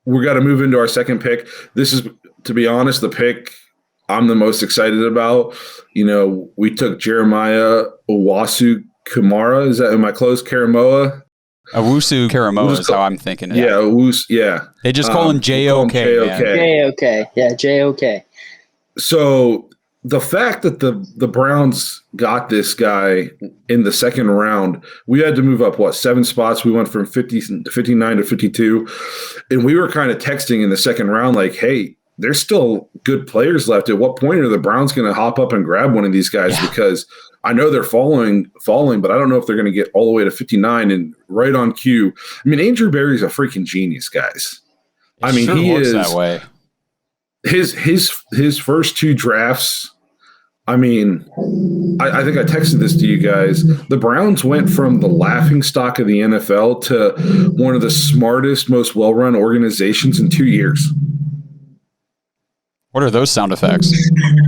we got to move into our second pick. This is, to be honest, the pick I'm the most excited about. We took Jeremiah Owusu-Karomoah. Am I close? Karomoah? Owusu-Karomoah is how I'm thinking of that. Yeah. They just call him J-O-K. J-O-K. Yeah, J-O-K. So the fact that the Browns got this guy in the second round, we had to move up, 7 spots? We went from 50 to 59 to 52. And we were kind of texting in the second round like, hey, there's still good players left. At what point are the Browns going to hop up and grab one of these guys? Yeah. Because I know they're falling, but I don't know if they're going to get all the way to 59 and right on cue. I mean, Andrew Berry's a freaking genius, guys. He is that way. His first 2 drafts. I think I texted this to you guys. The Browns went from the laughingstock of the NFL to one of the smartest, most well-run organizations in 2 years. What are those sound effects?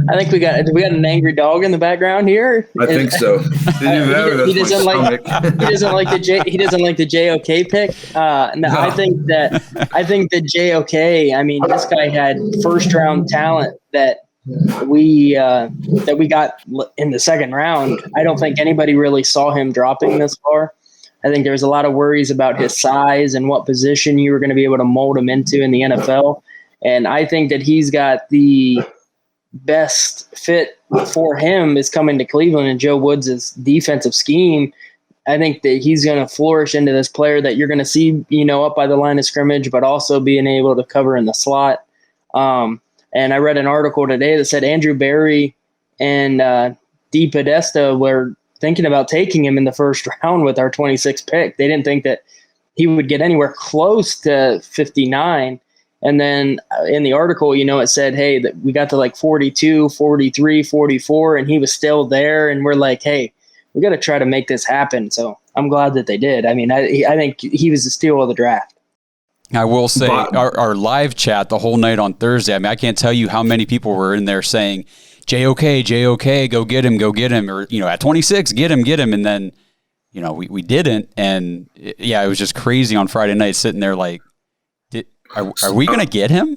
I think we got an angry dog in the background here. I think so. He doesn't like the JOK pick. No. I think the JOK. This guy had first round talent that we got in the second round. I don't think anybody really saw him dropping this far. I think there's a lot of worries about his size and what position you were going to be able to mold him into in the NFL. And I think that he's got the best fit for him is coming to Cleveland and Joe Woods' defensive scheme. I think that he's going to flourish into this player that you're going to see, up by the line of scrimmage, but also being able to cover in the slot. And I read an article today that said Andrew Berry and D. Podesta were thinking about taking him in the first round with our 26th pick. They didn't think that he would get anywhere close to 59. And then in the article, it said, hey, that we got to like 42, 43, 44, and he was still there. And we're like, hey, we got to try to make this happen. So I'm glad that they did. I think he was the steal of the draft. I will say our live chat the whole night on Thursday, I can't tell you how many people were in there saying, JOK, go get him. Or, at 26, get him. And then, we didn't. And it was just crazy on Friday night sitting there like, Are we going to get him?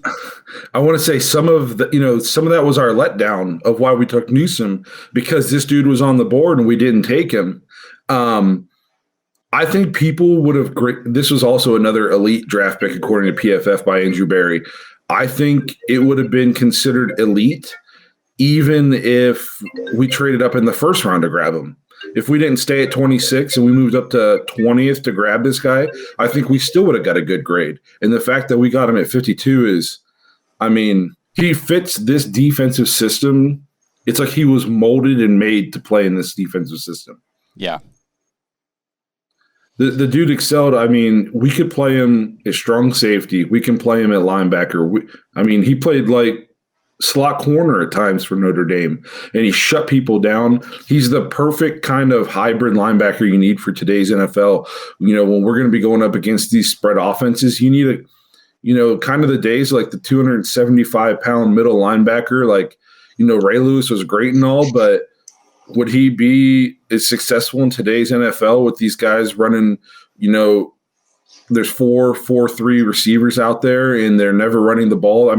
I want to say some of that was our letdown of why we took Newsome, because this dude was on the board and we didn't take him. I think people would have this was also another elite draft pick according to PFF by Andrew Berry. I think it would have been considered elite even if we traded up in the first round to grab him. If we didn't stay at 26 and we moved up to 20th to grab this guy, I think we still would have got a good grade. And the fact that we got him at 52 is, he fits this defensive system. It's like he was molded and made to play in this defensive system. Yeah. The dude excelled. We could play him as strong safety. We can play him at linebacker. He played like slot corner at times for Notre Dame, and he shut people down. He's the perfect kind of hybrid linebacker you need for today's NFL. When we're going to be going up against these spread offenses, you need kind of the days like the 275-pound middle linebacker. Like, Ray Lewis was great and all, but would he be as successful in today's NFL with these guys running, there's 4-4-3 receivers out there and they're never running the ball?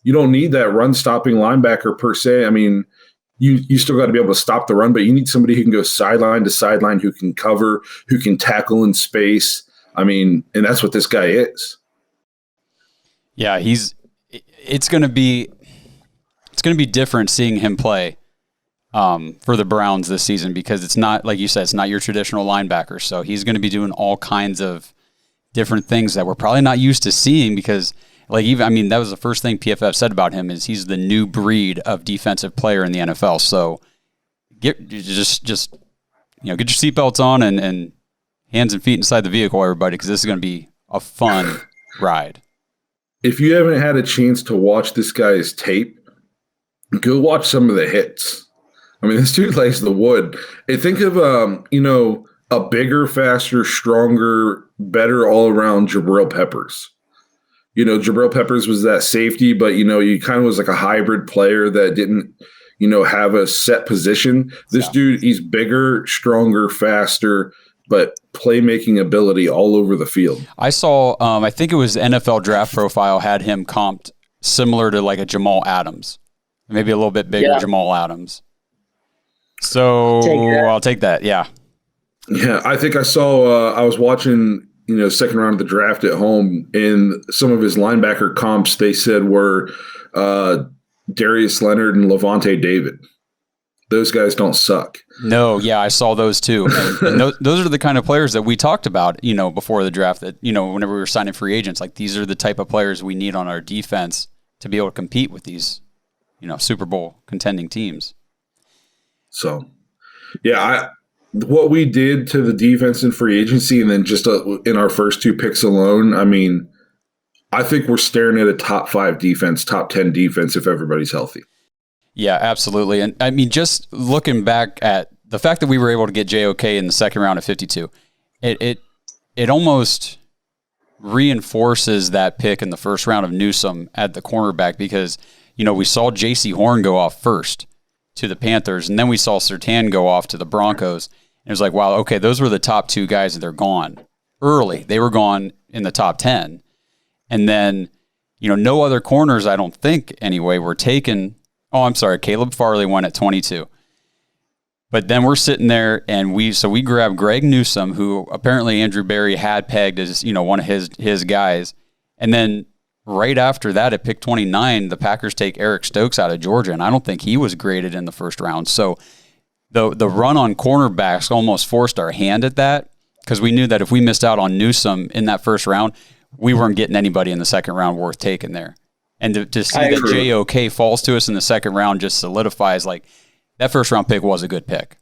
You don't need that run-stopping linebacker per se. You still got to be able to stop the run, but you need somebody who can go sideline to sideline, who can cover, who can tackle in space. And that's what this guy is. Yeah, it's going to be different seeing him play for the Browns this season, because it's not, like you said, it's not your traditional linebacker. So he's going to be doing all kinds of different things that we're probably not used to seeing, because that was the first thing PFF said about him, is he's the new breed of defensive player in the NFL. So get your seatbelts on and hands and feet inside the vehicle, everybody, because this is going to be a fun ride. If you haven't had a chance to watch this guy's tape, go watch some of the hits. This dude lays the wood. And think of a bigger, faster, stronger, better all-around Jabril Peppers. Jabril Peppers was that safety, but, he kind of was like a hybrid player that didn't, have a set position. This dude, he's bigger, stronger, faster, but playmaking ability all over the field. I saw, I think it was NFL Draft Profile had him comped similar to like a Jamal Adams, maybe a little bit bigger Jamal Adams. So I'll take that. Yeah. Yeah. I think I saw, I was watching, second round of the draft at home, and some of his linebacker comps they said were Darius Leonard and Levante David. Those guys don't suck. No, yeah, I saw those too. And those are the kind of players that we talked about, before the draft, that, whenever we were signing free agents, like these are the type of players we need on our defense to be able to compete with these, Super Bowl contending teams. So, yeah, what we did to the defense in free agency, and then just in our first 2 picks alone, I mean, I think we're staring at a top 5 defense, top 10 defense if everybody's healthy. Yeah, absolutely. And I mean, just looking back at the fact that we were able to get JOK in the second round of 52, it almost reinforces that pick in the first round of Newsome at the cornerback, because, we saw J.C. Horn go off first to the Panthers, and then we saw Surtain go off to the Broncos. And it was like, wow, okay, those were the top 2 guys, and they're gone early. They were gone in the top 10. And then, no other corners, I don't think anyway, were taken. Oh, I'm sorry, Caleb Farley went at 22. But then we're sitting there, and we grabbed Greg Newsome, who apparently Andrew Berry had pegged as, one of his guys. And then right after that, at pick 29, the Packers take Eric Stokes out of Georgia, and I don't think he was graded in the first round. So the run on cornerbacks almost forced our hand at that, because we knew that if we missed out on Newsome in that first round, we weren't getting anybody in the second round worth taking there. And to see that JOK falls to us in the second round just solidifies, like, that first round pick was a good pick.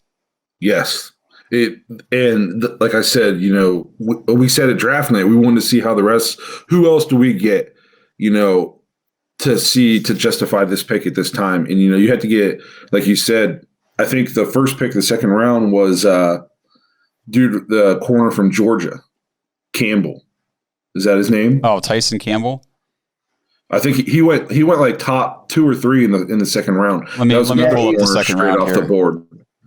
Yes. Like I said, we said at draft night, we wanted to see how the rest, who else do we get, to justify this pick at this time. And, you had to get, like you said, I think the first pick of the second round was due to the corner from Georgia, Campbell. Is that his name? Oh, Tyson Campbell. I think he went like top 2 or 3 in the second round. Let me pull up the second round off here. The board.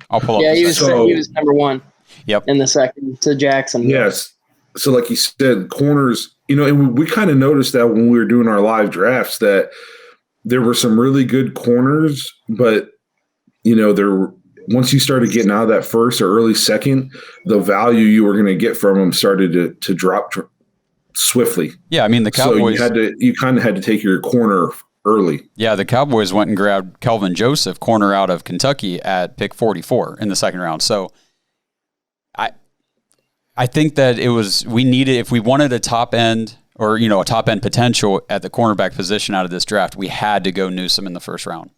I'll pull up. Yeah, he was number 1. Yep. In the second to Jackson. Yes. So like you said, corners, and we kind of noticed that when we were doing our live drafts that there were some really good corners, but once you started getting out of that first or early second, the value you were going to get from them started to drop swiftly. Yeah, I mean, the Cowboys. So you kind of had to take your corner early. Yeah, the Cowboys went and grabbed Kelvin Joseph, corner out of Kentucky, at pick 44 in the second round. So I think that we needed, if we wanted a top end or, a top end potential at the cornerback position out of this draft, we had to go Newsome in the first round.